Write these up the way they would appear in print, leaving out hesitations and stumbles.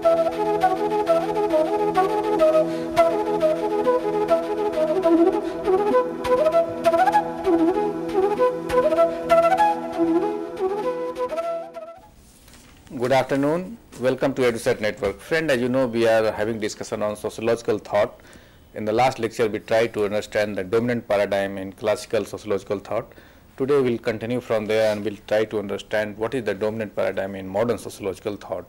Good afternoon. Welcome to EduSet Network. Friend, as you know, we are having discussion on sociological thought. In the last lecture, we tried to understand the dominant paradigm in classical sociological thought. Today, we'll continue from there and we'll try to understand what is the dominant paradigm in modern sociological thought.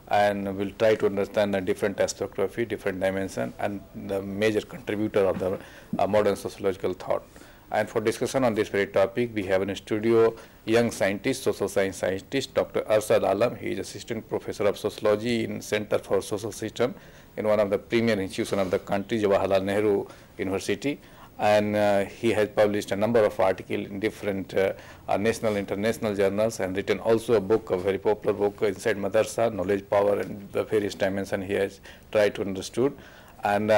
And we'll try to understand the different aspects of it, different dimensions, and the major contributor of the modern sociological thought. And for discussion on this very topic, we have in studio young scientist, social science scientist, Dr. Arshad Alam. He is assistant professor of sociology in Center for Social System in one of the premier institutions of the country, Jawaharlal Nehru University. And he has published a number of articles in different national, international journals, and written also a book, a very popular book, Inside Madrasa, Knowledge, Power, and the various dimensions he has tried to understood. And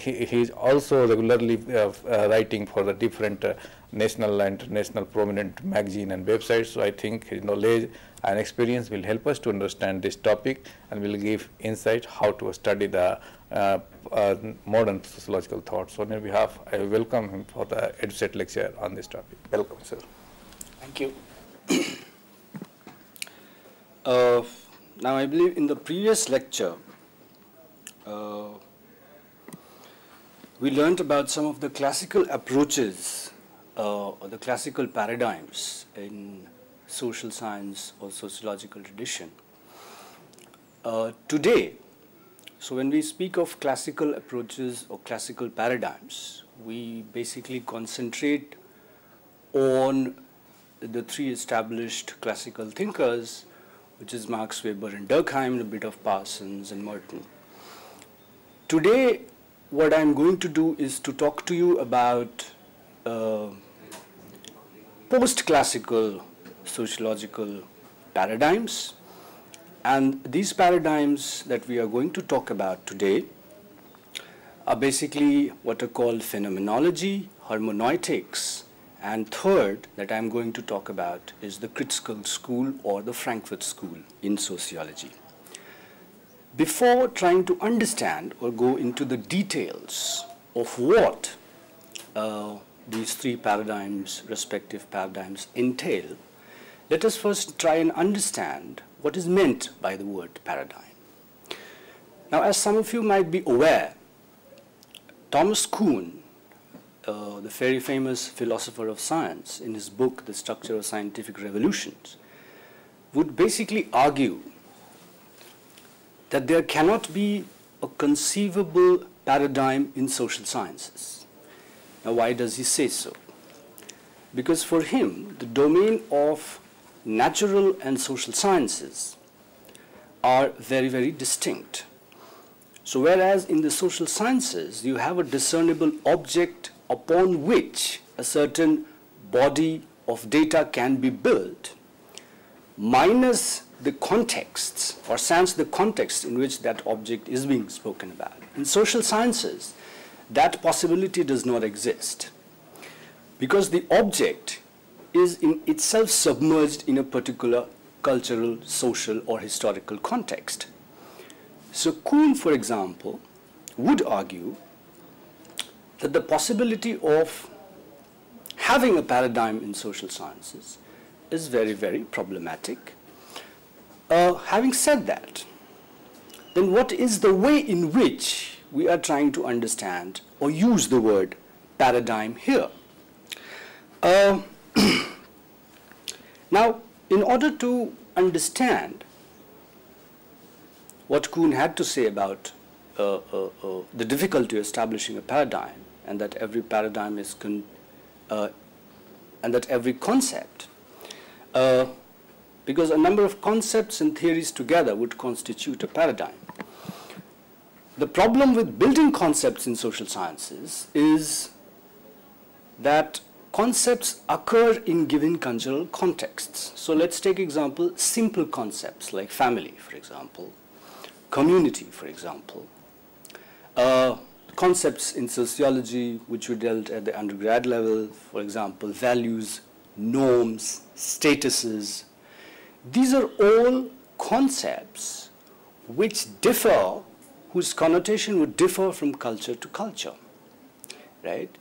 he is also regularly writing for the different national and international prominent magazine and websites. So I think his knowledge and experience will help us to understand this topic and will give insight how to study the modern sociological thought. So on your behalf, I welcome him for the EduSet lecture on this topic. Welcome, sir. Thank you. Now I believe in the previous lecture, we learned about some of the classical approaches or the classical paradigms in social science or sociological tradition. Today, so when we speak of classical approaches or classical paradigms, we basically concentrate on the three established classical thinkers, which is Marx, Weber, and Durkheim, a bit of Parsons and Merton. Today, what I'm going to do is to talk to you about post-classical sociological paradigms. And these paradigms that we are going to talk about today are basically what are called phenomenology, hermeneutics, and third that I'm going to talk about is the critical school or the Frankfurt School in sociology. Before trying to understand or go into the details of what these three paradigms, respective paradigms, entail, let us first try and understand what is meant by the word paradigm. Now, as some of you might be aware, Thomas Kuhn, the very famous philosopher of science, in his book, The Structure of Scientific Revolutions, would basically argue that there cannot be a conceivable paradigm in social sciences. Now, why does he say so? Because for him, the domain of natural and social sciences are very, very distinct. So whereas in the social sciences, you have a discernible object upon which a certain body of data can be built, minus the contexts, or sans the context in which that object is being spoken about. In social sciences, that possibility does not exist because the object is in itself submerged in a particular cultural, social, or historical context. So Kuhn, for example, would argue that the possibility of having a paradigm in social sciences is very, very problematic. Having said that, then what is the way in which we are trying to understand or use the word paradigm here? Now, in order to understand what Kuhn had to say about the difficulty of establishing a paradigm, and that every paradigm is and that every concept, because a number of concepts and theories together would constitute a paradigm. The problem with building concepts in social sciences is that concepts occur in given cultural contexts. So let's take example, simple concepts like family, for example, community, for example, concepts in sociology which we dealt at the undergrad level, for example, values, norms, statuses. These are all concepts whose connotation would differ from culture to culture, right?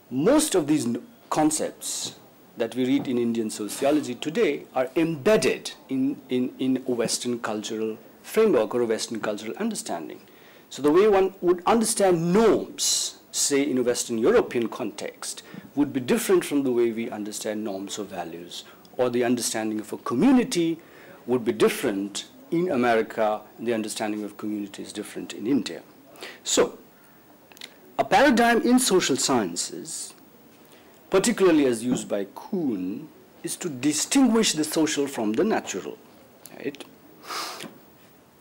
Most of these concepts that we read in Indian sociology today are embedded in a Western cultural framework or a Western cultural understanding. So the way one would understand norms, say in a Western European context, would be different from the way we understand norms or values, or the understanding of a community would be different in America, the understanding of community is different in India. So, a paradigm in social sciences, particularly as used by Kuhn, is to distinguish the social from the natural, right?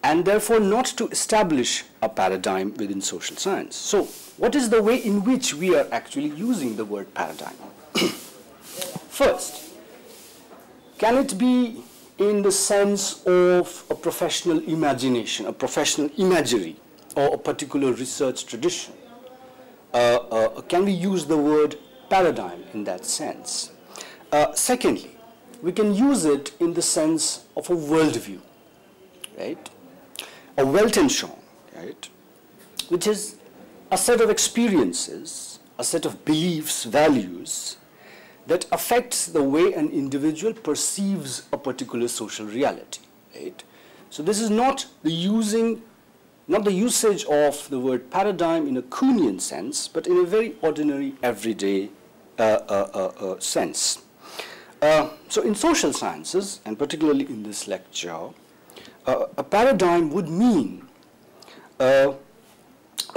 And therefore not to establish a paradigm within social science. So, what is the way in which we are actually using the word paradigm? First, can it be in the sense of a professional imagination, a professional imagery, or a particular research tradition? Can we use the word paradigm in that sense? Secondly, we can use it in the sense of a worldview, right? A Weltanschauung, right? Which is a set of experiences, a set of beliefs, values, that affects the way an individual perceives a particular social reality, right? So this is not the usage of the word paradigm in a Kuhnian sense, but in a very ordinary, everyday sense. So in social sciences, and particularly in this lecture, a paradigm would mean a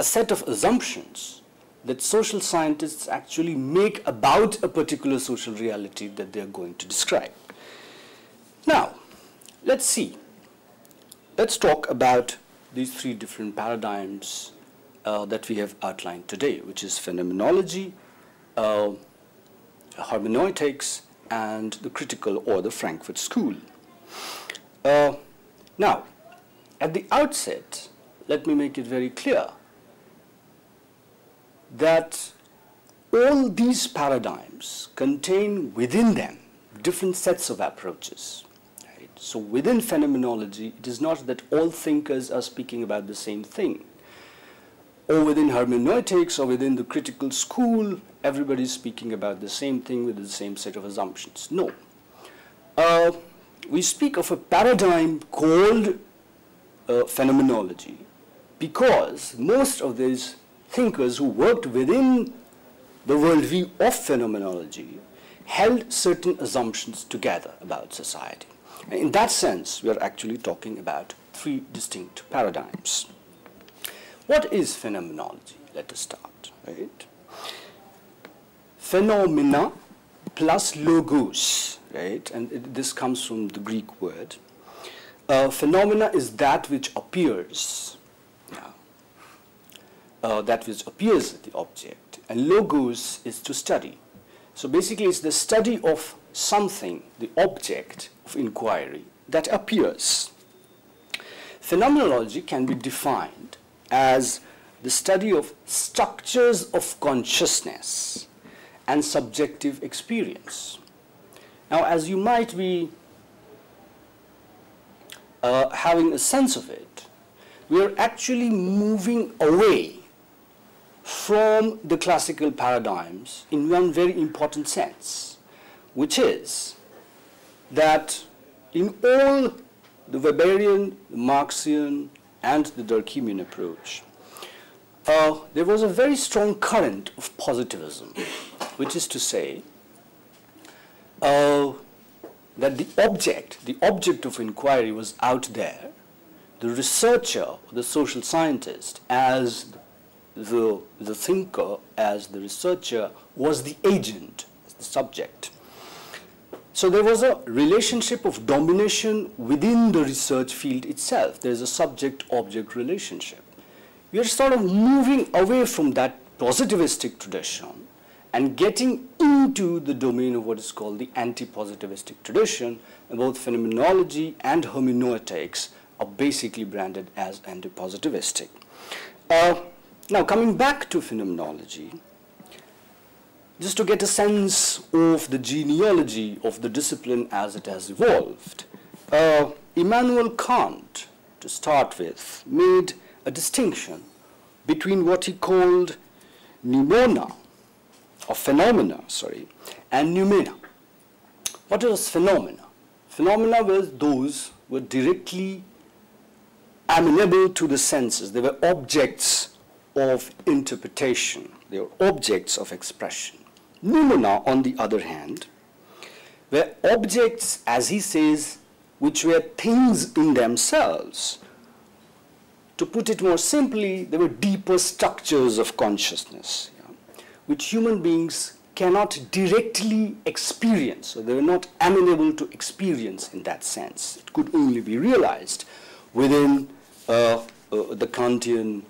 set of assumptions that social scientists actually make about a particular social reality that they are going to describe. Now, let's see. Let's talk about these three different paradigms that we have outlined today, which is phenomenology, hermeneutics, and the critical or the Frankfurt School. Now, at the outset, let me make it very clear that all these paradigms contain within them different sets of approaches. Right? So within phenomenology, it is not that all thinkers are speaking about the same thing. Or within hermeneutics or within the critical school, everybody is speaking about the same thing with the same set of assumptions. No. We speak of a paradigm called phenomenology because most of these thinkers who worked within the worldview of phenomenology held certain assumptions together about society. And in that sense, we are actually talking about three distinct paradigms. What is phenomenology? Let us start, right? Phenomena plus logos, right? And this comes from the Greek word. Phenomena is that which appears. That which appears at the object, and logos is to study. So basically it's the study of something, the object of inquiry, that appears. Phenomenology can be defined as the study of structures of consciousness and subjective experience. Now, as you might be having a sense of it, we are actually moving away from the classical paradigms in one very important sense, which is that in all the Weberian, the Marxian, and the Durkheimian approach, there was a very strong current of positivism, which is to say that the object of inquiry was out there. The researcher, the social scientist, as the thinker, as the researcher, was the agent, the subject. So there was a relationship of domination within the research field itself. There is a subject-object relationship. We are sort of moving away from that positivistic tradition and getting into the domain of what is called the anti-positivistic tradition, and both phenomenology and hermeneutics are basically branded as anti-positivistic. Now, coming back to phenomenology, just to get a sense of the genealogy of the discipline as it has evolved, Immanuel Kant to start with, made a distinction between what he called pneumonia, or phenomena, sorry, and pneumena. What was phenomena? Phenomena were those who were directly amenable to the senses. They were objects of interpretation. They were objects of expression. Pneumena, on the other hand, were objects, as he says, which were things in themselves. To put it more simply, they were deeper structures of consciousness, which human beings cannot directly experience. So they were not amenable to experience in that sense. It could only be realized within the Kantian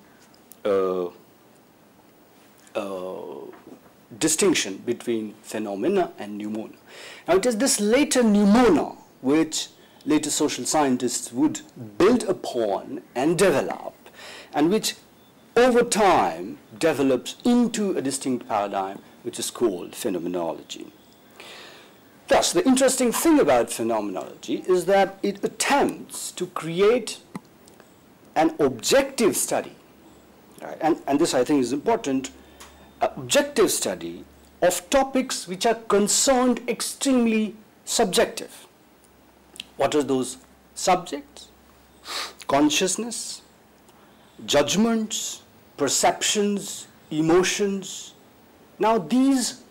distinction between phenomena and pneumonia. Now it is this later pneumonia which later social scientists would build upon and develop, and which over time develops into a distinct paradigm which is called phenomenology. Thus, the interesting thing about phenomenology is that it attempts to create an objective study, right? And this I think is important, objective study of topics which are concerned extremely subjective. What are those subjects? Consciousness, judgments, perceptions, emotions. Now these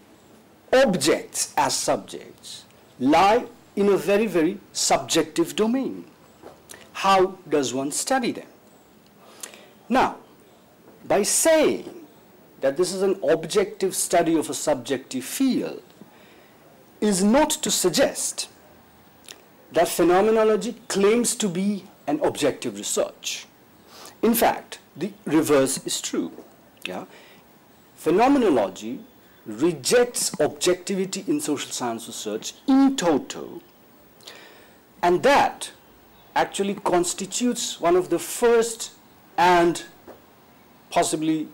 objects as subjects lie in a very, very subjective domain. How does one study them? Now, by saying that this is an objective study of a subjective field is not to suggest that phenomenology claims to be an objective research. In fact, the reverse is true. Yeah? Phenomenology rejects objectivity in social science research in toto, and that actually constitutes one of the first and possibly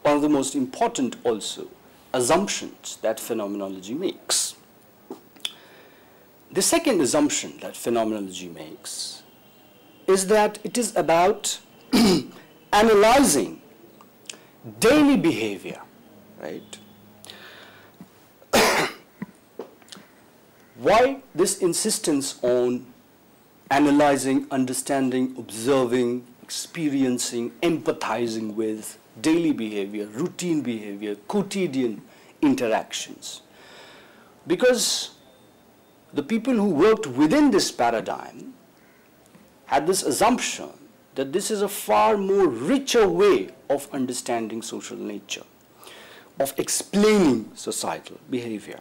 one of the most important also assumptions that phenomenology makes. The second assumption that phenomenology makes is that it is about analyzing daily behavior, right? Why this insistence on analyzing, understanding, observing, experiencing, empathizing with daily behavior, routine behavior, quotidian interactions? Because the people who worked within this paradigm had this assumption that this is a far more richer way of understanding social nature, of explaining societal behavior.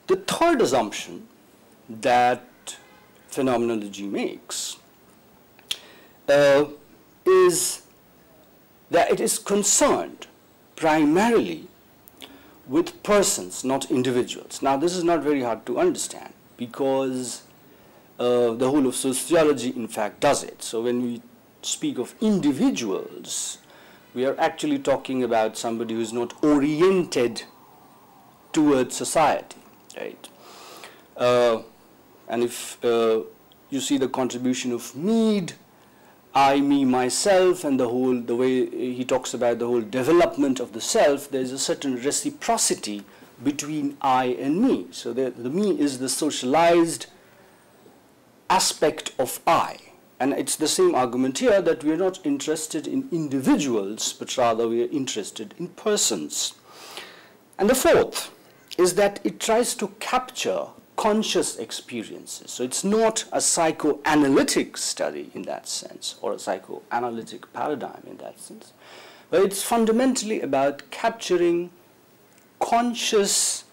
The third assumption that phenomenology makes is that it is concerned primarily with persons, not individuals. Now, this is not very hard to understand because the whole of sociology, in fact, does it. So when we speak of individuals, we are actually talking about somebody who is not oriented towards society, right? And if you see the contribution of Mead, I, me, myself, and the way he talks about the whole development of the self, there is a certain reciprocity between I and me. So the me is the socialized aspect of I. And it's the same argument here that we are not interested in individuals, but rather we are interested in persons. And the fourth is that it tries to capture conscious experiences. So it's not a psychoanalytic study in that sense, or a psychoanalytic paradigm in that sense, but it's fundamentally about capturing conscious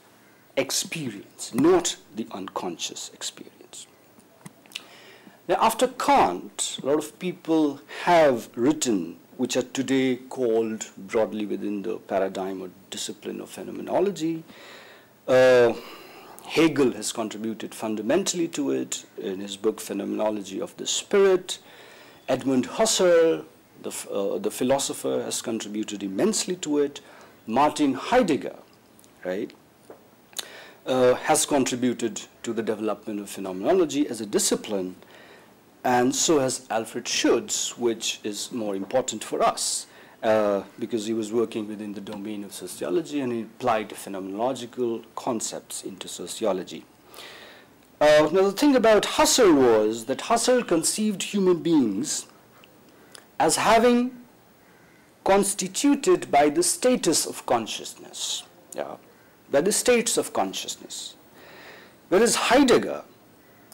experience, not the unconscious experience. Now, after Kant, a lot of people have written, which are today called broadly within the paradigm or discipline of phenomenology. Hegel has contributed fundamentally to it in his book Phenomenology of the Spirit. Edmund Husserl, the philosopher, has contributed immensely to it. Martin Heidegger, right, has contributed to the development of phenomenology as a discipline. and so has Alfred Schutz, which is more important for us because he was working within the domain of sociology and he applied phenomenological concepts into sociology. Now the thing about Husserl was that Husserl conceived human beings as having constituted by the status of consciousness, by the states of consciousness. Whereas Heidegger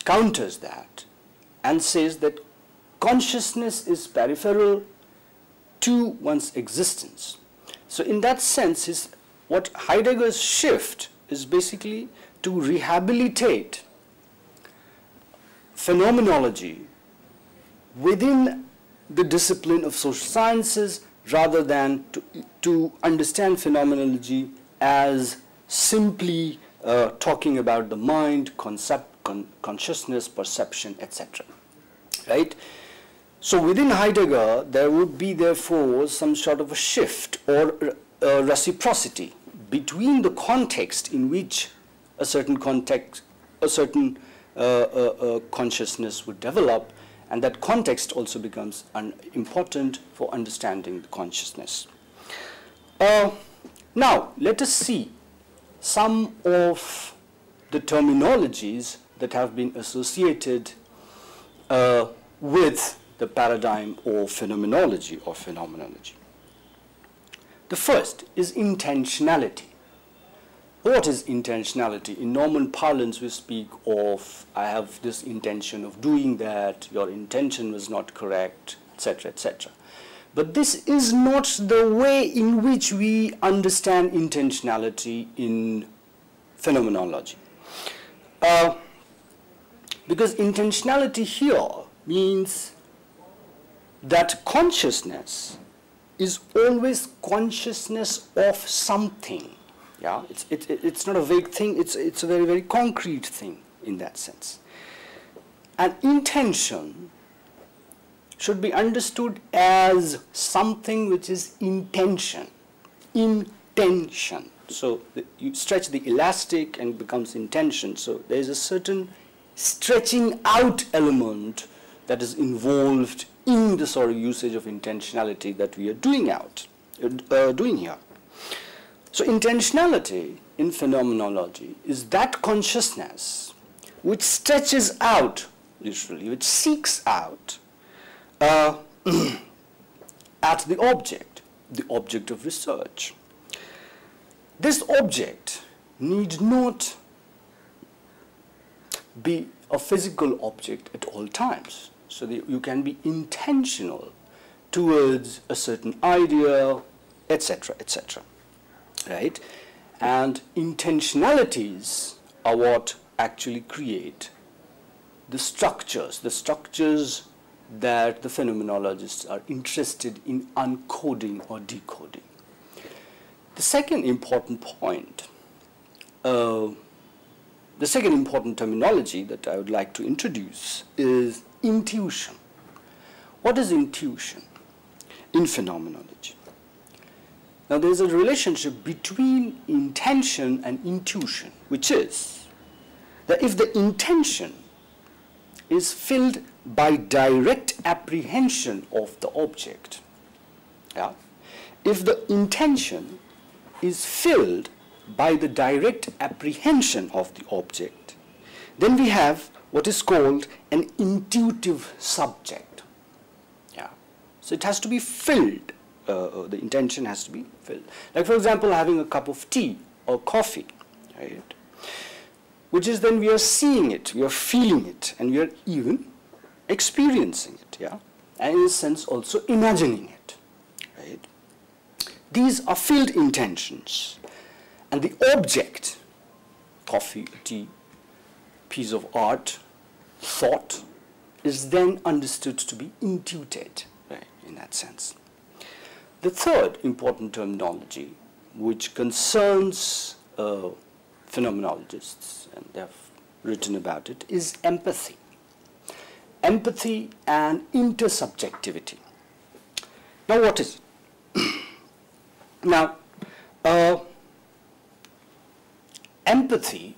counters that and says that consciousness is peripheral to one's existence. So in that sense, what Heidegger's shift is basically to rehabilitate phenomenology within the discipline of social sciences rather than to understand phenomenology as simply talking about the mind, concept, consciousness, perception, etc. Right? So within Heidegger, there would be therefore some sort of a shift or reciprocity between the context in which a certain consciousness would develop, and that context also becomes important for understanding the consciousness. Now, let us see some of the terminologies that have been associated with the paradigm of phenomenology or phenomenology. The first is intentionality. What is intentionality? In Norman parlance, we speak of, I have this intention of doing that, your intention was not correct, etc., etc. But this is not the way in which we understand intentionality in phenomenology. Because intentionality here means that consciousness is always consciousness of something. Yeah, it's not a vague thing, it's a very, very concrete thing in that sense. And intention should be understood as something which is intention. Intention. So you stretch the elastic and it becomes intention. So there is a certain stretching out element that is involved in the sort of usage of intentionality that we are doing here. So intentionality in phenomenology is that consciousness which stretches out, literally, which seeks out at the object of research. This object need not be a physical object at all times. So that you can be intentional towards a certain idea, etc., etc. Right? And intentionalities are what actually create the structures that the phenomenologists are interested in uncoding or decoding. The second important point, the second important terminology that I would like to introduce is intuition. What is intuition in phenomenology? Now, there is a relationship between intention and intuition, which is that if the intention is filled by direct apprehension of the object, if the intention is filled by the direct apprehension of the object, then we have what is called an intuitive subject. So it has to be filled. The intention has to be filled. Like, for example, having a cup of tea or coffee, right? Which is then we are seeing it, we are feeling it, and we are even experiencing it, and in a sense also imagining it, right? These are filled intentions, and the object, coffee, tea, piece of art, thought, is then understood to be intuited, right, in that sense. The third important terminology, which concerns phenomenologists, and they have written about it, is empathy. Empathy and intersubjectivity. Now, what is it? Now, empathy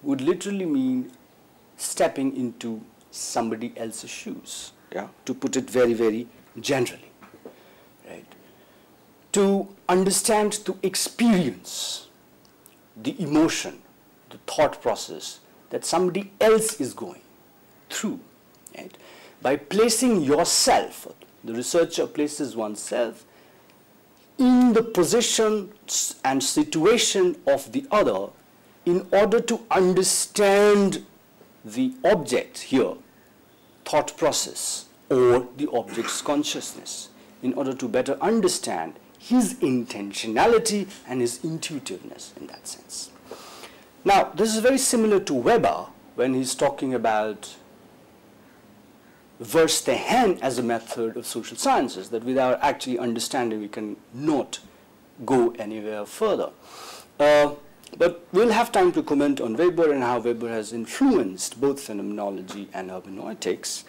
would literally mean stepping into somebody else's shoes, yeah, to put it very, very generally, right? To understand, to experience the emotion, the thought process that somebody else is going through, right? By placing yourself, the researcher places oneself in the position and situation of the other in order to understand the object here, thought process, or the object's consciousness, in order to better understand his intentionality and his intuitiveness in that sense. Now, this is very similar to Weber when he's talking about Verstehen as a method of social sciences, that without actually understanding we can not go anywhere further. But we'll have time to comment on Weber and how Weber has influenced both phenomenology and hermeneutics.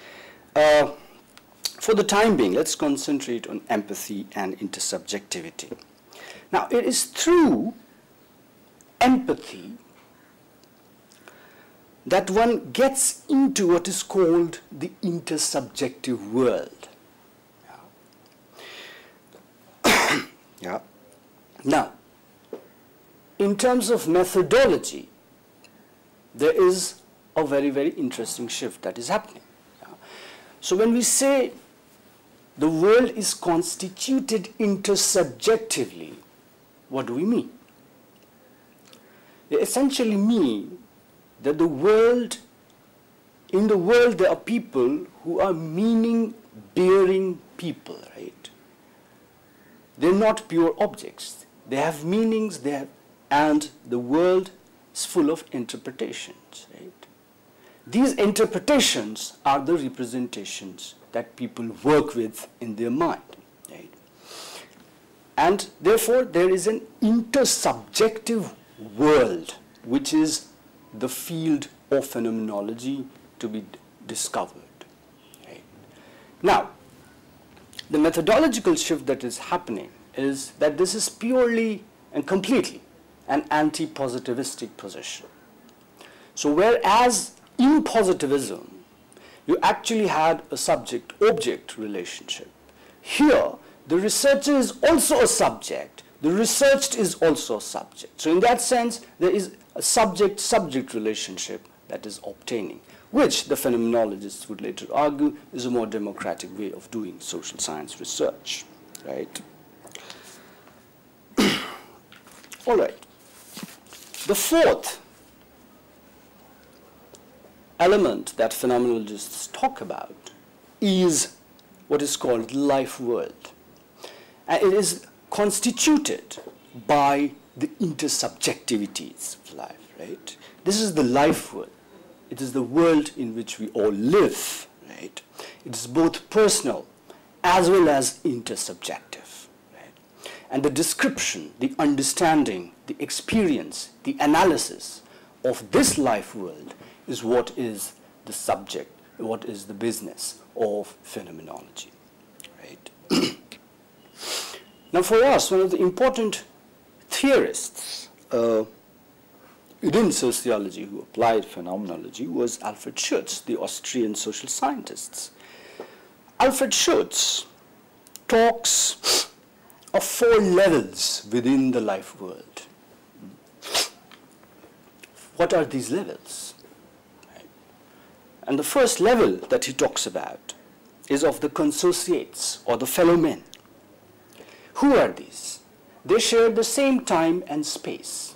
For the time being, let's concentrate on empathy and intersubjectivity. Now, it is through empathy that one gets into what is called the intersubjective world. Yeah. Now, in terms of methodology, there is a very, very interesting shift that is happening. So when we say the world is constituted intersubjectively, what do we mean? They essentially mean that in the world there are people who are meaning-bearing people, right? They're not pure objects. They have meanings, and the world is full of interpretations, right? These interpretations are the representations that people work with in their mind, right? And therefore, there is an intersubjective world, which is the field of phenomenology to be discovered, right? Now, the methodological shift that is happening is that this is purely and completely an anti-positivistic position. So whereas in positivism, you actually had a subject-object relationship, here the researcher is also a subject, the researched is also a subject. So in that sense, there is a subject-subject relationship that is obtaining, which the phenomenologists would later argue is a more democratic way of doing social science research, right? All right. The fourth element that phenomenologists talk about is what is called life world. And it is constituted by the intersubjectivities of life, right? This is the life world. It is the world in which we all live, right? It is both personal as well as intersubjective, right? And the description, the understanding, the experience, the analysis of this life world is what is the subject, what is the business of phenomenology, right? Now for us, one of the important theorists within sociology who applied phenomenology was Alfred Schutz, the Austrian social scientist. Alfred Schutz talks of 4 levels within the life world. What are these levels? Right. And the first level that he talks about is of the consociates, or the fellow men. Who are these? They share the same time and space,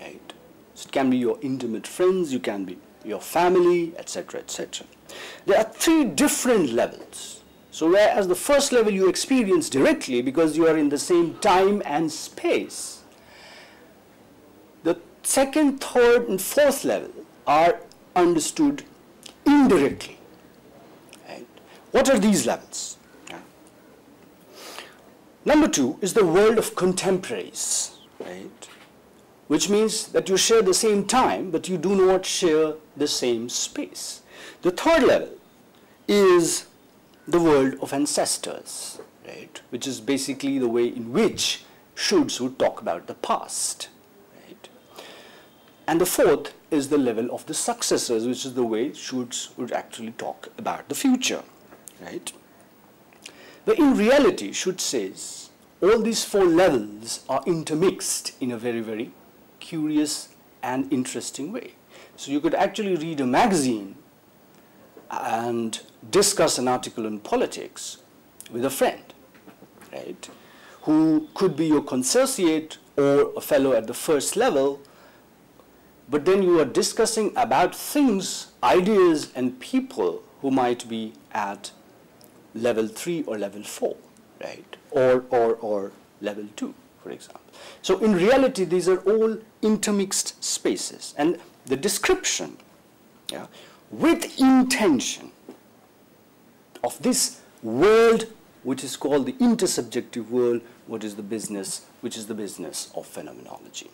right? So it can be your intimate friends, you can be your family, etc., etc. There are 3 different levels. So whereas the first level you experience directly because you are in the same time and space, the second, third, and fourth level are understood indirectly, right? What are these levels? Number 2 is the world of contemporaries, right? Which means that you share the same time, but you do not share the same space. The third level is the world of ancestors, right? Which is basically the way in which Schutz would talk about the past, right? And the fourth is the level of the successors, which is the way Schutz would actually talk about the future, right? But in reality, Schutz says, all these four levels are intermixed in a very, very curious and interesting way. So you could actually read a magazine and discuss an article on politics with a friend, right, who could be your consociate or a fellow at the first level, but then you are discussing about things, ideas, and people who might be at level 3 or level 4, right, or level 2, for example. So in reality, these are all intermixed spaces, and the description, yeah, with intention of this world, which is called the intersubjective world, which is the business of phenomenology.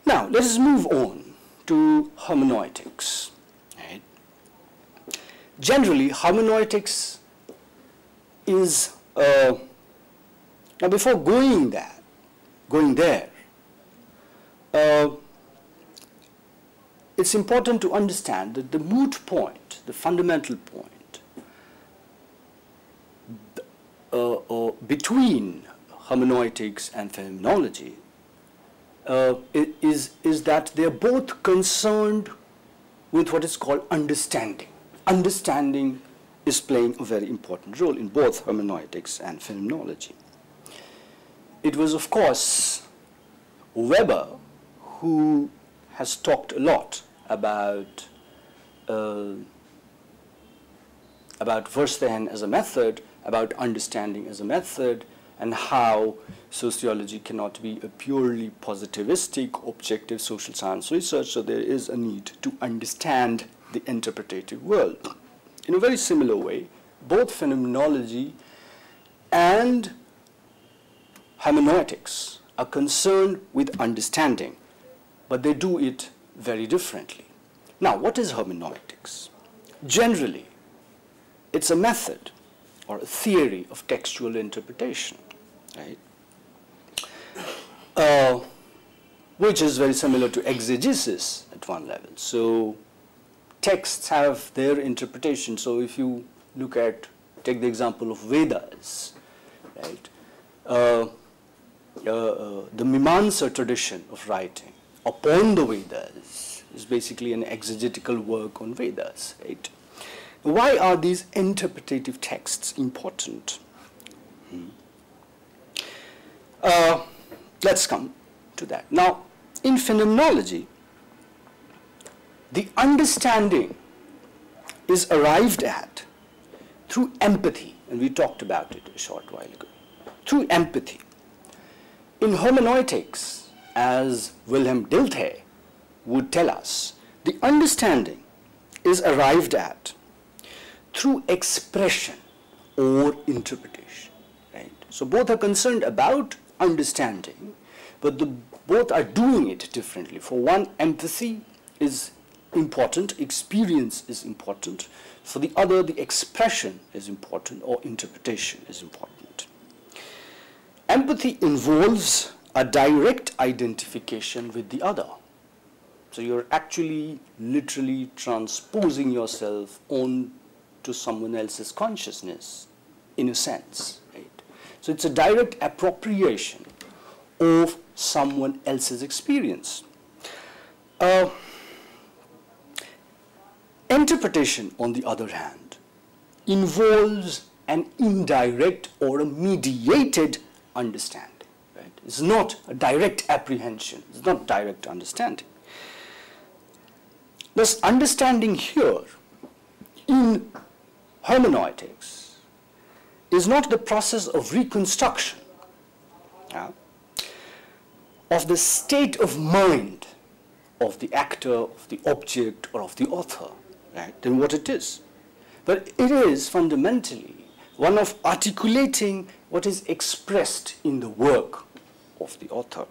Now, let us move on to hermeneutics. Right? Generally, hermeneutics is, now before going there, it's important to understand that the moot point, the fundamental point, between hermeneutics and phenomenology is that they are both concerned with what is called understanding. Understanding is playing a very important role in both hermeneutics and phenomenology. It was, of course, Weber who has talked a lot about Verstehen as a method, about understanding as a method, and how sociology cannot be a purely positivistic, objective social science research, so there is a need to understand the interpretative world. In a very similar way, both phenomenology and hermeneutics are concerned with understanding, but they do it very differently. Now, what is hermeneutics? Generally, it's a method or a theory of textual interpretation, right? Which is very similar to exegesis at one level. So texts have their interpretation. So if you take the example of Vedas, right? The Mimamsa tradition of writing upon the Vedas is basically an exegetical work on Vedas, right? Why are these interpretative texts important? Let's come to that. Now, in phenomenology, the understanding is arrived at through empathy, and we talked about it a short while ago, through empathy. In hermeneutics, as Wilhelm Dilthey would tell us, the understanding is arrived at through expression or interpretation, right? So both are concerned about understanding, but both are doing it differently. For one, empathy is important, experience is important. For the other, the expression is important or interpretation is important. Empathy involves a direct identification with the other. So you're actually literally transposing yourself on to someone else's consciousness, in a sense, right? So it's a direct appropriation of someone else's experience. Interpretation, on the other hand, involves an indirect or a mediated understanding, right? It's not a direct apprehension, it's not direct understanding. Thus, understanding here in hermeneutics is not the process of reconstruction of the state of mind of the actor, of the object, or of the author, right, than what it is. But it is fundamentally one of articulating what is expressed in the work of the author.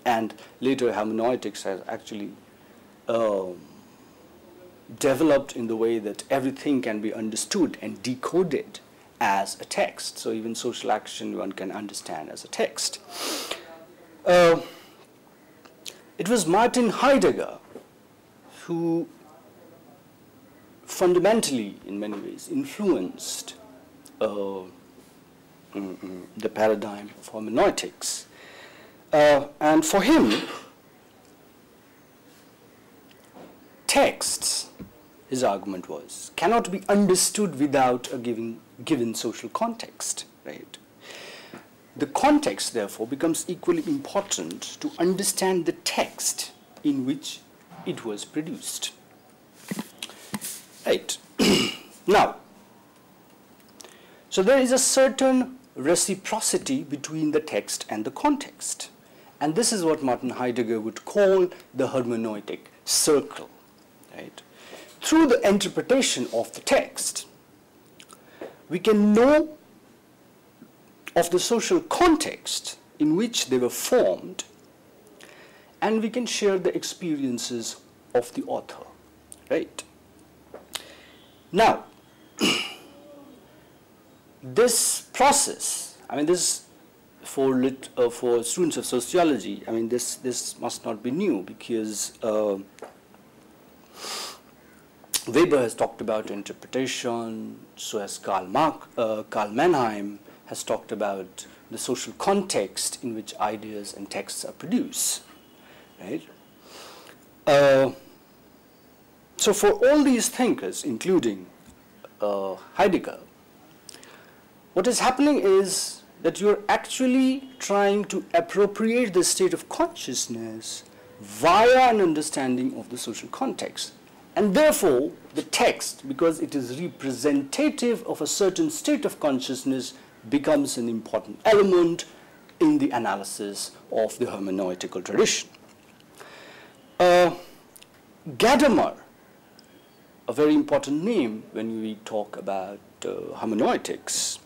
And later hermeneutics has actually developed in the way that everything can be understood and decoded as a text. So even social action one can understand as a text. It was Martin Heidegger who fundamentally, in many ways, influenced the paradigm of hermeneutics. And for him, texts, his argument was, cannot be understood without a given social context, right? The context, therefore, becomes equally important to understand the text in which it was produced. Right. Now, so there is a certain reciprocity between the text and the context. And this is what Martin Heidegger would call the hermeneutic circle. Right? Through the interpretation of the text, we can know of the social context in which they were formed, and we can share the experiences of the author, right? Now, this process, I mean, this for students of sociology, I mean, this must not be new, because Weber has talked about interpretation, so has Karl Mannheim has talked about the social context in which ideas and texts are produced, right? So for all these thinkers, including Heidegger, what is happening is that you're actually trying to appropriate the state of consciousness via an understanding of the social context. And therefore, the text, because it is representative of a certain state of consciousness, becomes an important element in the analysis of the hermeneutical tradition. Gadamer, a very important name when we talk about hermeneutics,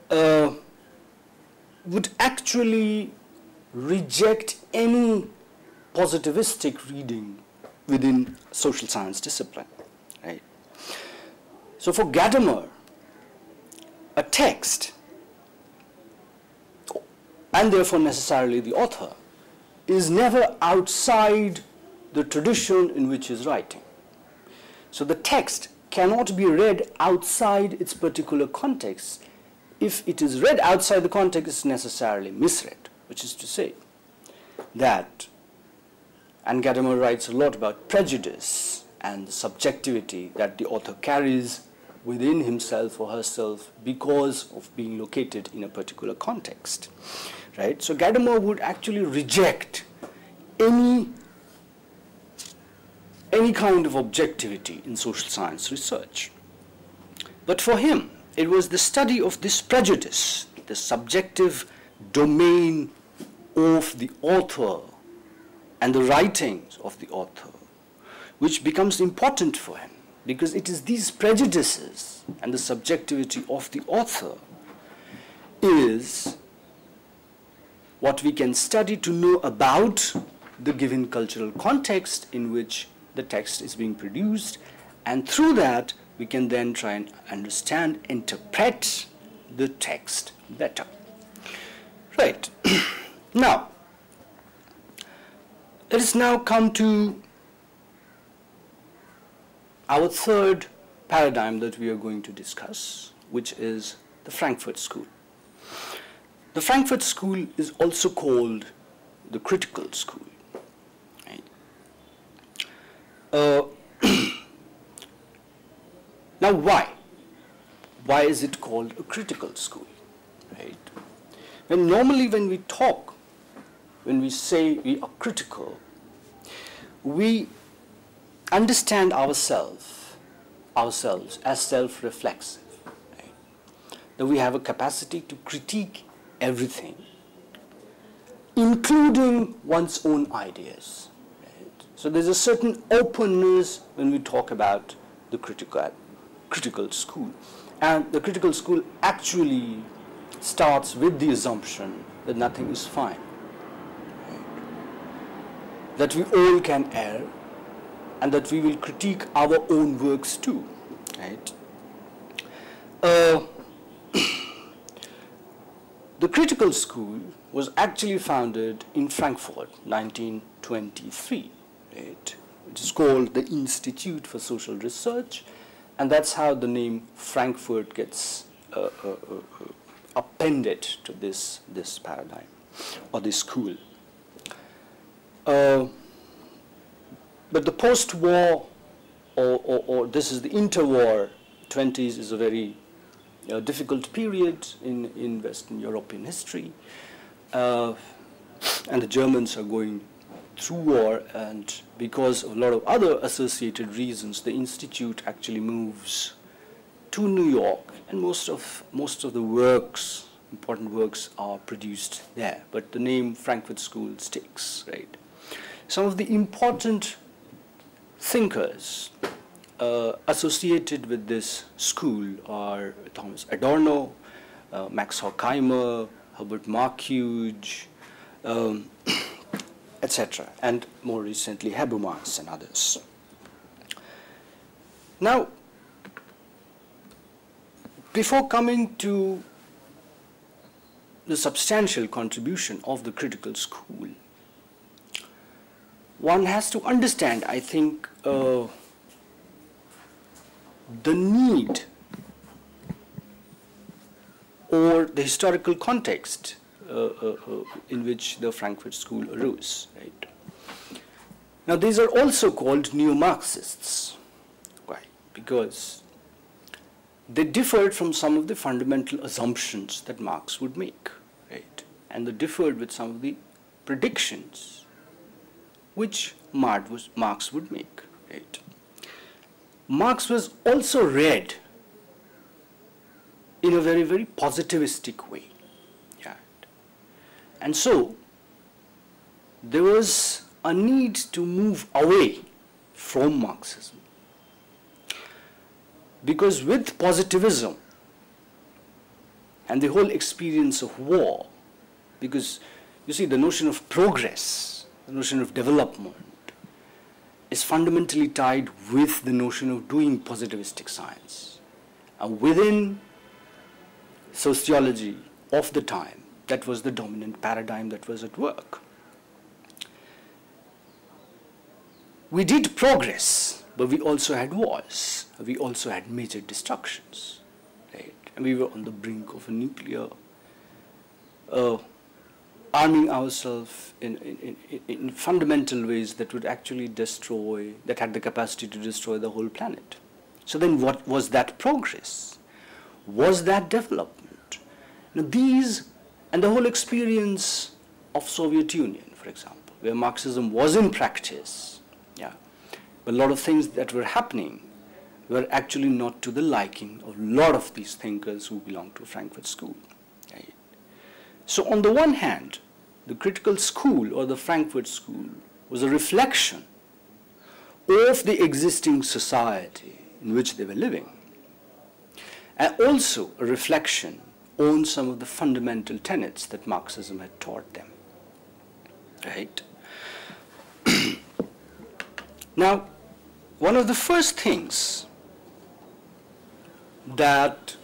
would actually reject any positivistic reading within social science discipline, right? So for Gadamer, a text, and therefore necessarily the author, is never outside the tradition in which he is writing. So the text cannot be read outside its particular context. If it is read outside the context, it's necessarily misread, which is to say that, and Gadamer writes a lot about prejudice and the subjectivity that the author carries within himself or herself because of being located in a particular context, right? So Gadamer would actually reject any kind of objectivity in social science research. But for him, it was the study of this prejudice, the subjective domain of the author and the writings of the author, which becomes important for him, because it is these prejudices and the subjectivity of the author is what we can study to know about the given cultural context in which the text is being produced, and through that we can then try and understand, interpret the text better. Right. Now, let us now come to our third paradigm that we are going to discuss, which is the Frankfurt School. The Frankfurt School is also called the critical school. Right? Now, why? Why is it called a critical school? Right? Normally when we talk, when we say we are critical, we understand ourselves as self-reflexive. Right? That we have a capacity to critique everything, including one's own ideas. Right? So there's a certain openness when we talk about the critical school. And the critical school actually starts with the assumption that nothing is fine. Right? That we all can err, and that we will critique our own works too. Right? The critical school was actually founded in Frankfurt, 1923. Right? It is called the Institute for Social Research, and that's how the name Frankfurt gets appended to this paradigm or this school. But the post-war, or this is the interwar 20s, is a very difficult period in Western European history. And the Germans are going through war, and because of a lot of other associated reasons, the institute actually moves to New York, and most of the works, important works, are produced there. But the name Frankfurt School sticks, right? Some of the important thinkers associated with this school are Thomas Adorno, Max Horkheimer, Herbert Marcuse, etc., and more recently Habermas and others. Now, before coming to the substantial contribution of the critical school, one has to understand, I think, the need or the historical context in which the Frankfurt School arose. Right? Now, these are also called neo-Marxists. Why? Because they differed from some of the fundamental assumptions that Marx would make, right? And they differed with some of the predictions which Marx would make, right? Marx was also read in a very, very positivistic way. Yeah. And so there was a need to move away from Marxism. Because with positivism and the whole experience of war, because you see, the notion of progress, the notion of development, is fundamentally tied with the notion of doing positivistic science. And within sociology of the time, that was the dominant paradigm that was at work. We did progress, but we also had wars. We also had major destructions, right? And we were on the brink of a nuclear, arming ourselves in fundamental ways that would actually destroy, that had the capacity to destroy the whole planet. So then what was that progress? Was that development? Now these, and the whole experience of Soviet Union, for example, where Marxism was in practice, yeah, but a lot of things that were happening were actually not to the liking of a lot of these thinkers who belonged to Frankfurt School. Right? So on the one hand, the critical school or the Frankfurt School was a reflection of the existing society in which they were living, and also a reflection on some of the fundamental tenets that Marxism had taught them. Right? Now, one of the first things that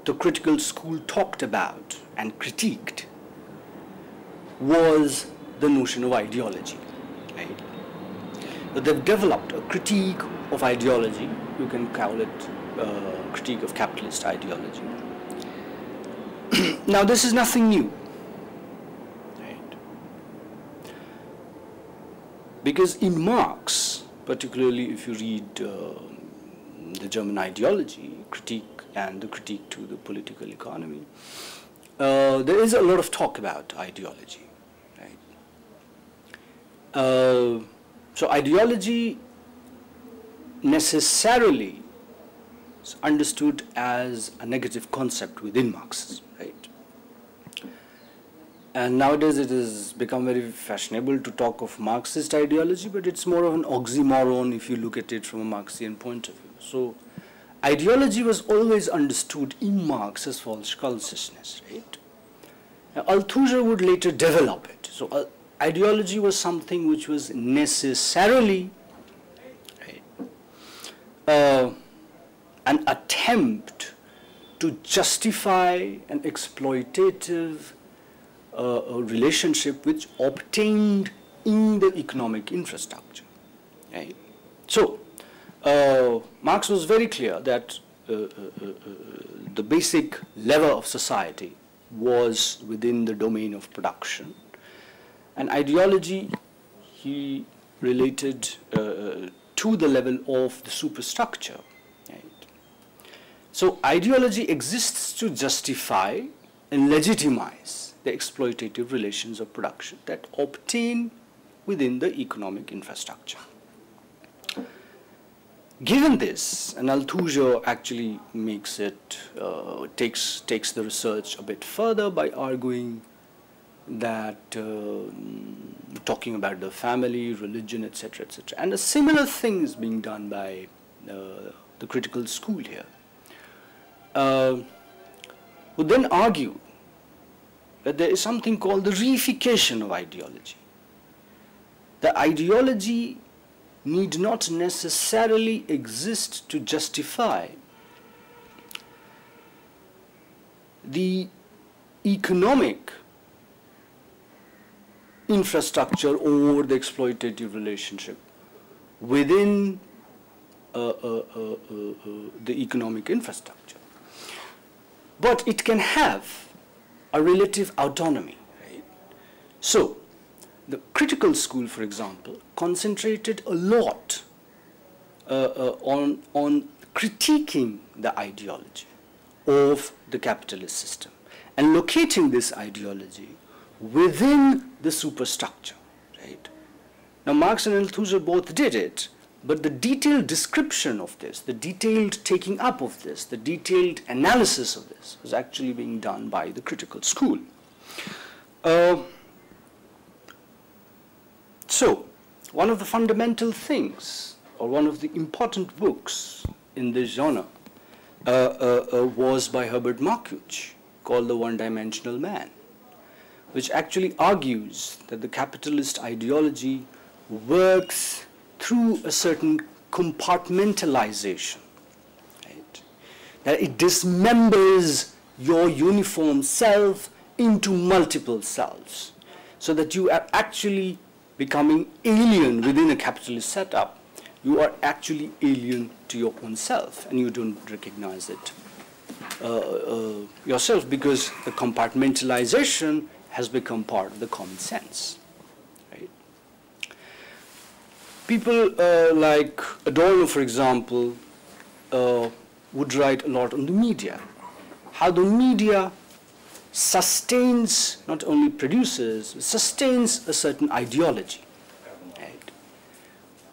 the critical school talked about and critiqued was the notion of ideology. Right? So they've developed a critique of ideology. You can call it critique of capitalist ideology. Now, this is nothing new. Right? Because in Marx, particularly if you read the German ideology critique and the critique to the political economy, there is a lot of talk about ideology. Right? So ideology necessarily is understood as a negative concept within Marxism. Right? And nowadays it has become very fashionable to talk of Marxist ideology, but it's more of an oxymoron if you look at it from a Marxian point of view. So ideology was always understood in Marx as false consciousness, right? Now, Althusser would later develop it. So ideology was something which was necessarily, right, an attempt to to justify an exploitative relationship which obtained in the economic infrastructure. Right? So, Marx was very clear that the basic level of society was within the domain of production, and ideology he related to the level of the superstructure. Right? So ideology exists to justify and legitimize the exploitative relations of production that obtain within the economic infrastructure. Given this, and Althusser actually makes it, takes the research a bit further by arguing that talking about the family, religion, etc., etc., and a similar thing is being done by the critical school here, would then argue that there is something called the reification of ideology. The ideology need not necessarily exist to justify the economic infrastructure or the exploitative relationship within the economic infrastructure. But it can have a relative autonomy. Right? So, the critical school, for example, concentrated a lot on critiquing the ideology of the capitalist system and locating this ideology within the superstructure. Right? Now, Marx and Althusser both did it, but the detailed description of this, the detailed taking up of this, the detailed analysis of this was actually being done by the critical school. So, one of the fundamental things, or one of the important books in this genre, was by Herbert Marcuse, called The One-Dimensional Man, which actually argues that the capitalist ideology works through a certain compartmentalization, right? That it dismembers your uniform self into multiple selves, so that you are actually becoming alien within a capitalist setup. You are actually alien to your own self, and you don't recognize it yourself, because the compartmentalization has become part of the common sense. Right? People like Adorno, for example, would write a lot on the media, how the media sustains, not only produces, sustains a certain ideology, right?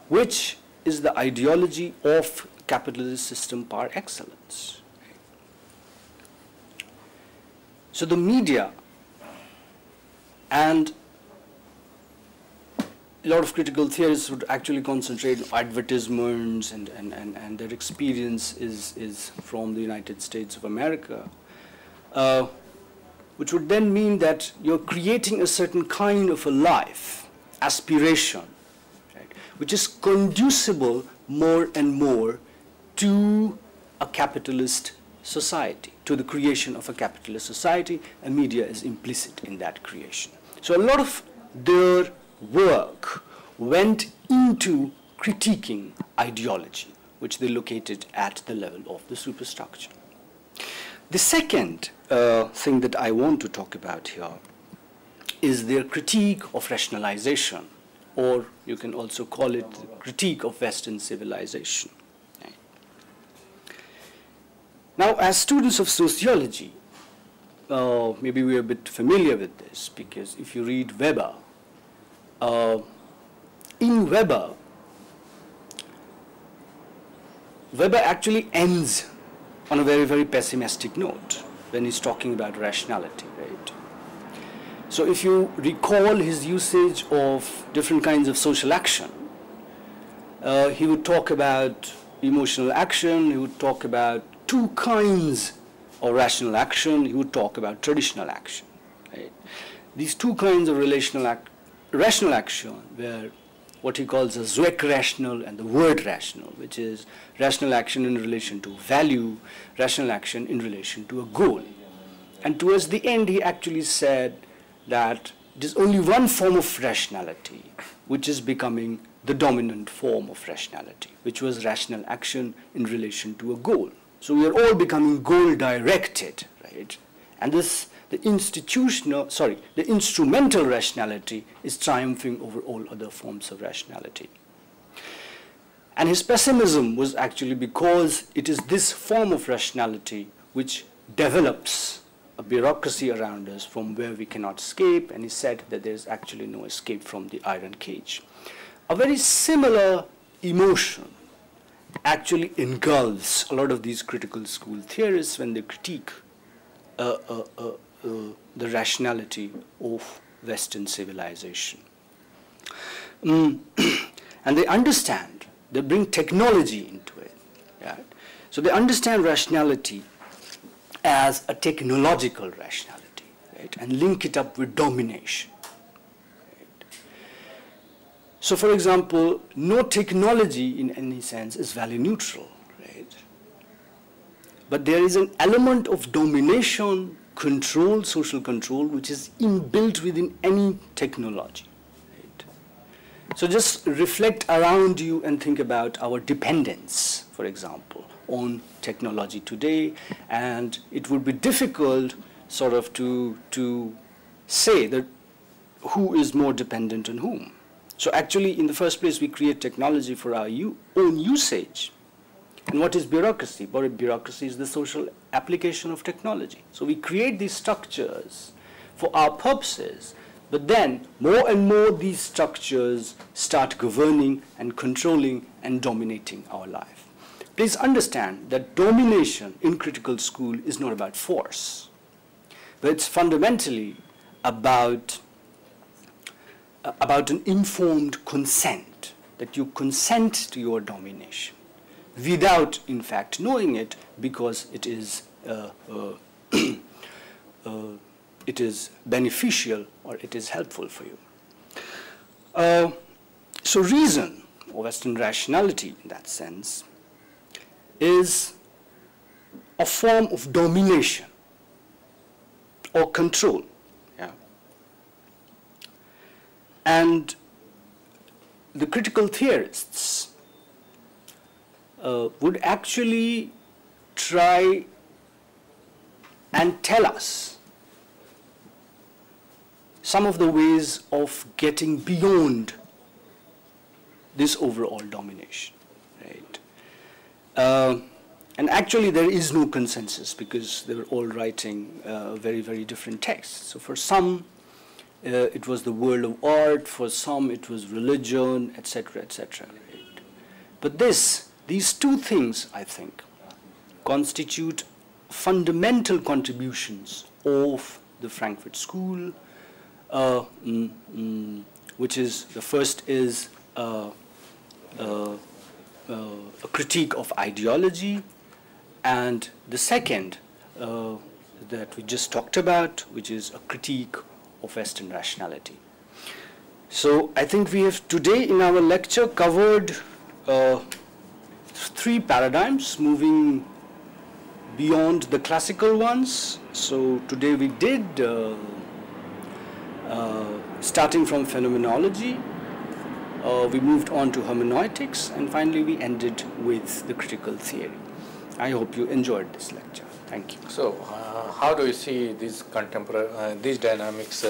Which is the ideology of capitalist system par excellence. Right? So the media and a lot of critical theorists would actually concentrate on advertisements, and their experience is from the United States of America, which would then mean that you're creating a certain kind of a life, aspiration, right, which is conducible more and more to a capitalist society, to the creation of a capitalist society, and media is implicit in that creation. So a lot of their work went into critiquing ideology, which they located at the level of the superstructure. The second thing that I want to talk about here is their critique of rationalization, or you can also call it the critique of Western civilization. Right? Now, as students of sociology, maybe we're a bit familiar with this, because if you read Weber, in Weber actually ends on a very, very pessimistic note when he's talking about rationality, right? So if you recall his usage of different kinds of social action, he would talk about emotional action, he would talk about two kinds of rational action, he would talk about traditional action, right? These two kinds of rational action were what he calls the Zweck rational and the word rational, which is rational action in relation to value, rational action in relation to a goal. And towards the end, he actually said that it is only one form of rationality which is becoming the dominant form of rationality, which was rational action in relation to a goal. So we are all becoming goal-directed, right? And this, the instrumental rationality is triumphing over all other forms of rationality. And his pessimism was actually because it is this form of rationality which develops a bureaucracy around us from where we cannot escape, and he said that there is actually no escape from the iron cage. A very similar emotion actually engulfs a lot of these critical school theorists when they critique the rationality of Western civilization. And they understand, they bring technology into it. Right? So they understand rationality as a technological rationality, right? And link it up with domination. Right? So for example, no technology in any sense is value neutral, right? But there is an element of domination, control, social control, which is inbuilt within any technology. Right? So just reflect around you and think about our dependence, for example, on technology today, and it would be difficult sort of to say that who is more dependent on whom. So actually, in the first place, we create technology for our own usage. And what is bureaucracy? Bureaucracy is the social application of technology. So we create these structures for our purposes, but then more and more these structures start governing and controlling and dominating our life. Please understand that domination in critical school is not about force, but it's fundamentally about an informed consent, that you consent to your domination without, in fact, knowing it, because it is beneficial or it is helpful for you. So reason, or Western rationality in that sense, is a form of domination or control. Yeah. And the critical theorists would actually try and tell us some of the ways of getting beyond this overall domination, right? And actually there is no consensus because they were all writing very, very different texts. So for some, it was the world of art, for some it was religion, etc., etc. Right? But these two things, I think, constitute fundamental contributions of the Frankfurt School, which is, the first is a critique of ideology, and the second that we just talked about, which is a critique of Western rationality. So I think we have today in our lecture covered three paradigms moving beyond the classical ones. So today we did, starting from phenomenology, we moved on to hermeneutics, and finally we ended with the critical theory. I hope you enjoyed this lecture. Thank you. So, how do you see these contemporary, these dynamics,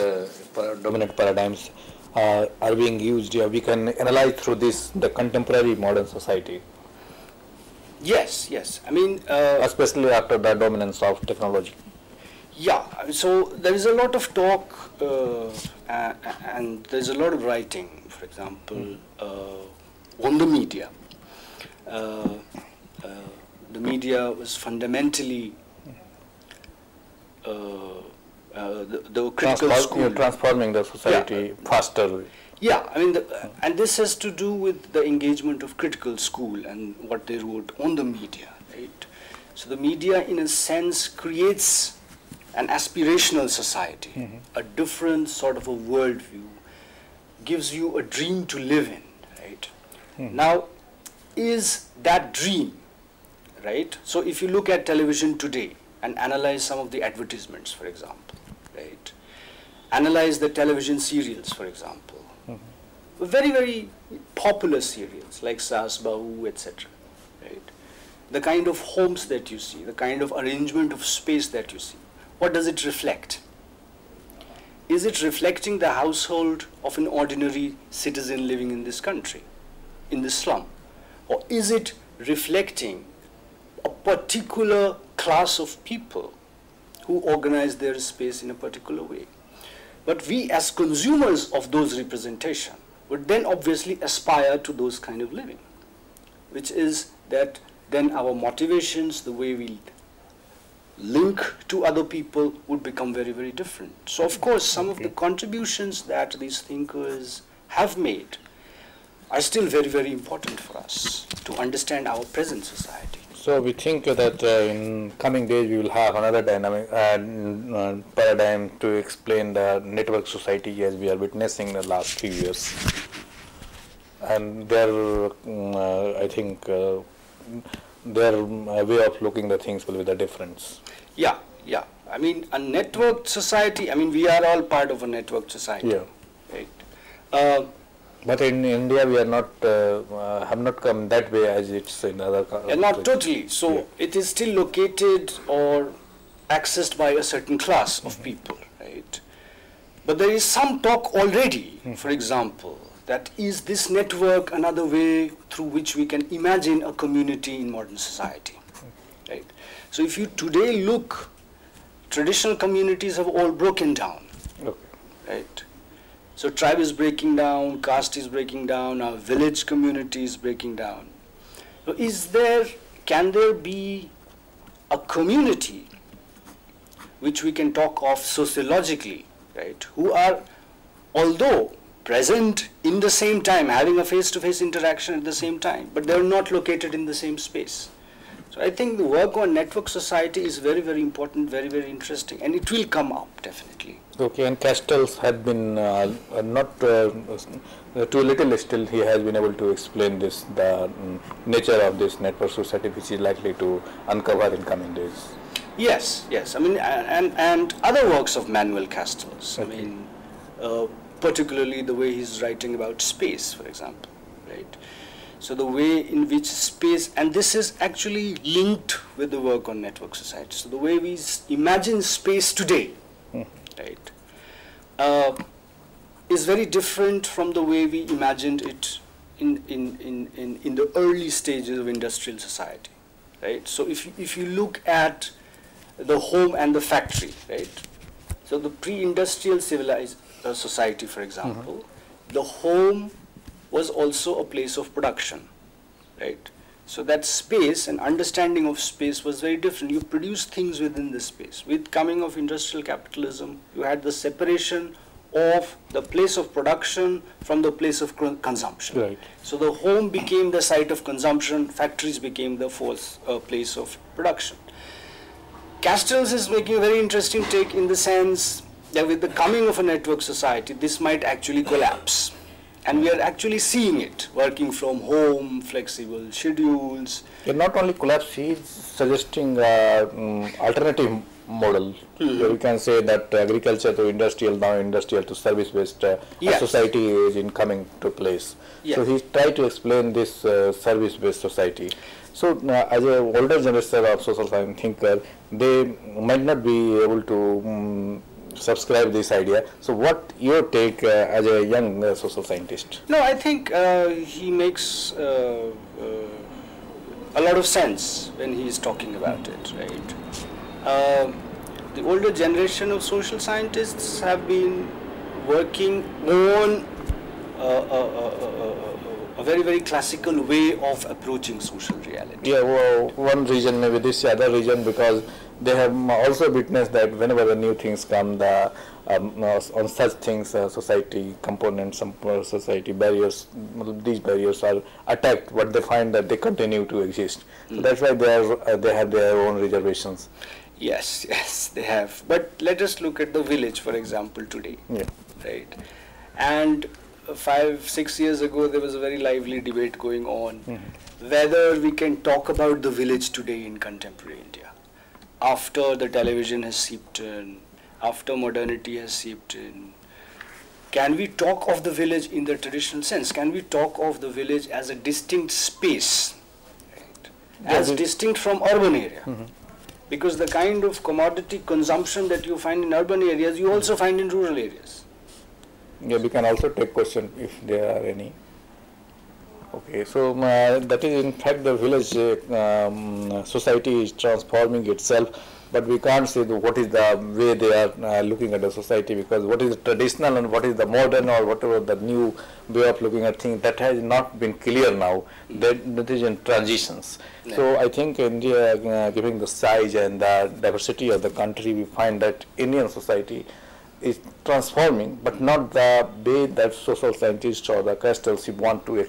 dominant paradigms are being used? We can analyze through this the contemporary modern society. Yes, yes. I mean, especially after the dominance of technology. Yeah. So there is a lot of talk, and there is a lot of writing. For example, on the media. The media was fundamentally the critical school. Transforming the society faster. Yeah, I mean, and this has to do with the engagement of critical school and what they wrote on the media, right? So the media, in a sense, creates an aspirational society, a different sort of a worldview, gives you a dream to live in, Now, is that dream, right? So if you look at television today and analyze some of the advertisements, for example, right? Analyze the television serials, for example. Very, very popular serials like Saas Bahu, etc. Right? The kind of homes that you see, the kind of arrangement of space that you see, what does it reflect? Is it reflecting the household of an ordinary citizen living in this country, in this slum? Or is it reflecting a particular class of people who organize their space in a particular way? But we as consumers of those representations would then obviously aspire to those kind of living, which is that then our motivations, the way we link to other people would become very, very different. So of course, some of the contributions that these thinkers have made are still very, very important for us to understand our present society. So we think that in coming days we will have another dynamic paradigm to explain the network society as we are witnessing in the last few years. And their, I think, their way of looking at things will be the difference. Yeah, yeah. I mean, a networked society, I mean, we are all part of a networked society. Yeah. Right? But in India, we are not, have not come that way as it's in other countries. Not totally. So it is still located or accessed by a certain class of people, right? But there is some talk already, for example, that is this network another way through which we can imagine a community in modern society, right? So if you today look, traditional communities have all broken down, right? So tribe is breaking down, caste is breaking down, our village community is breaking down. So can there be a community which we can talk of sociologically, right? Who are, although present in the same time, having a face-to-face interaction at the same time, but they're not located in the same space. So I think the work on network society is very, very important, very, very interesting, and it will come up definitely. Okay, and Castells had been not too little still he has been able to explain this, the nature of this network society which is likely to uncover in coming days. Yes, yes. I mean, and other works of Manuel Castells. Okay. I mean, particularly the way he's writing about space, for example, right? So the way in which space, and this is actually linked with the work on network society. So the way we imagine space today, right, is very different from the way we imagined it in the early stages of industrial society, right? So if you look at the home and the factory, right? So the pre-industrial civilized society, for example, the home was also a place of production, right? So that space and understanding of space was very different. You produce things within the space. With coming of industrial capitalism, you had the separation of the place of production from the place of consumption. Right. So the home became the site of consumption, factories became the fourth place of production. Castells is making a very interesting take in the sense that with the coming of a network society, this might actually collapse. And we are actually seeing it, working from home, flexible schedules. Not only collapse, he is suggesting alternative model. You can say that agriculture to industrial, now industrial to service-based society is in coming to place. Yes. So he tried to explain this service-based society. So as an older generation of social science thinker, they might not be able to subscribe this idea. So what your take as a young social scientist? No, I think he makes a lot of sense when he is talking about it, right? The older generation of social scientists have been working on a very, very classical way of approaching social reality. Yeah, well, one reason, maybe this other reason, because they have also witnessed that whenever the new things come, on such things, society components, some society barriers, these barriers are attacked, but they find that they continue to exist. So that's why they have their own reservations. Yes, yes, they have. But let us look at the village, for example, today. Yeah. Right. And 5-6 years ago, there was a very lively debate going on whether we can talk about the village today in contemporary India. After the television has seeped in, after modernity has seeped in, can we talk of the village in the traditional sense? Can we talk of the village as a distinct space, right? As distinct from urban area? Because the kind of commodity consumption that you find in urban areas, you also find in rural areas. Yeah, we can also take question if there are any. Okay, so that is in fact the village society is transforming itself, but we can't say what is the way they are looking at the society, because what is traditional and what is the modern or whatever the new way of looking at things, that has not been clear now. That is in transitions. Yeah. So I think India, given the size and the diversity of the country, we find that Indian society is transforming, but not the way that social scientists or the crystals want to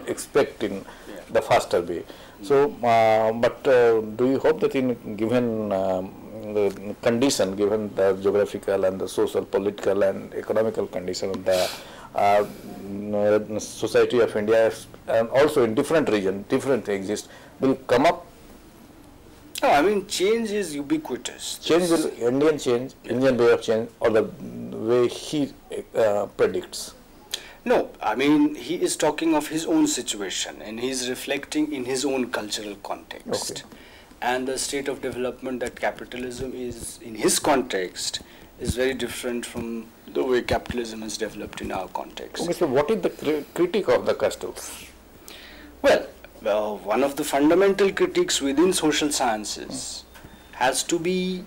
expect in the faster way. So, but do you hope that in given the condition, given the geographical and the social, political and economical condition of the society of India, and also in different regions, different exist, will come up? No, I mean change is ubiquitous. Change will Indian way of change, or the way he predicts. No, I mean he is talking of his own situation and he is reflecting in his own cultural context. Okay. And the state of development that capitalism is in his context is very different from the way capitalism is developed in our context. Okay, so what is the critique of the Castles? Well, one of the fundamental critiques within social sciences has to be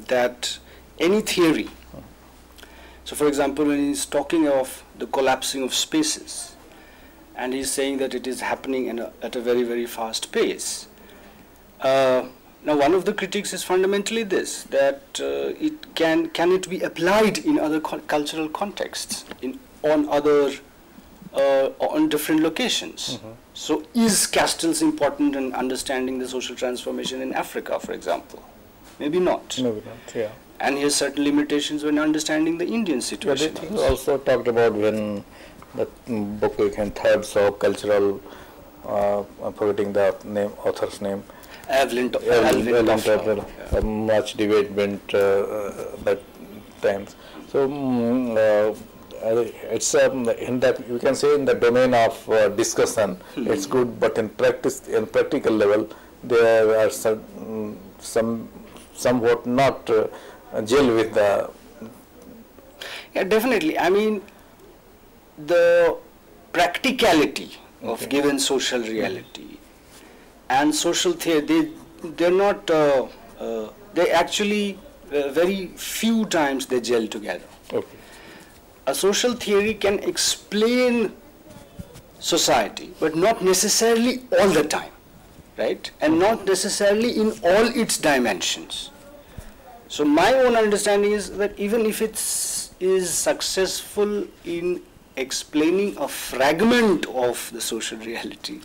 that any theory. So, for example, when he's talking of the collapsing of spaces, and he's saying that it is happening at a very, very fast pace. Now, one of the critiques is fundamentally this, that can it be applied in other cultural contexts, on different locations. So, is Castells important in understanding the social transformation in Africa, for example? Maybe not. Maybe not, yeah. And he has certain limitations when understanding the Indian situation. But he also talked about when the book became third, so cultural, forgetting the name, author's name. Alvin Toffler. Much debate went that times. So it's in that you can say in the domain of discussion, it's good, but in practice, in practical level, there are somewhat not gel with the. Yeah, definitely. I mean, the practicality of given social reality and social theory, they're not. They actually very few times they gel together. Okay. A social theory can explain society, but not necessarily all the time, right? And not necessarily in all its dimensions. So my own understanding is that even if it is successful in explaining a fragment of the social reality,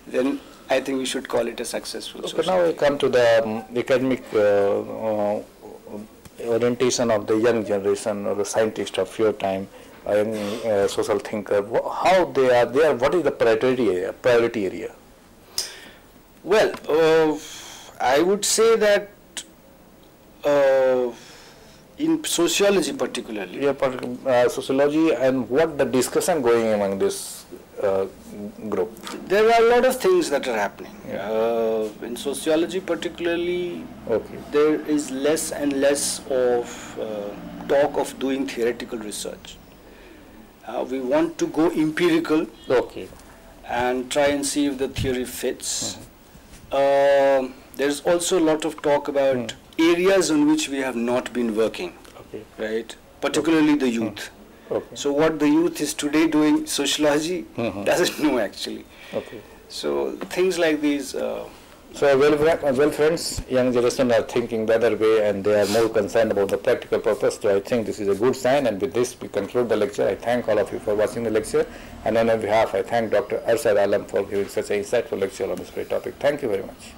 then I think we should call it a successful social now we come to the academic orientation of the young generation or the scientist of your time, young social thinker. How they are there? What is the priority area? Well, I would say that in sociology particularly. Yeah, sociology, and what the discussion going among this group? There are a lot of things that are happening. Yeah. In sociology particularly, there is less and less of talk of doing theoretical research. We want to go empirical and try and see if the theory fits. There's also a lot of talk about areas on which we have not been working, right? Particularly the youth. So what the youth is today doing, sociology doesn't know actually. So things like these. So well, friends, young generation are thinking the other way, and they are more concerned about the practical purpose. So I think this is a good sign, and with this we conclude the lecture. I thank all of you for watching the lecture, and on behalf I thank Dr. Arshad Alam for giving such an insightful lecture on this great topic. Thank you very much.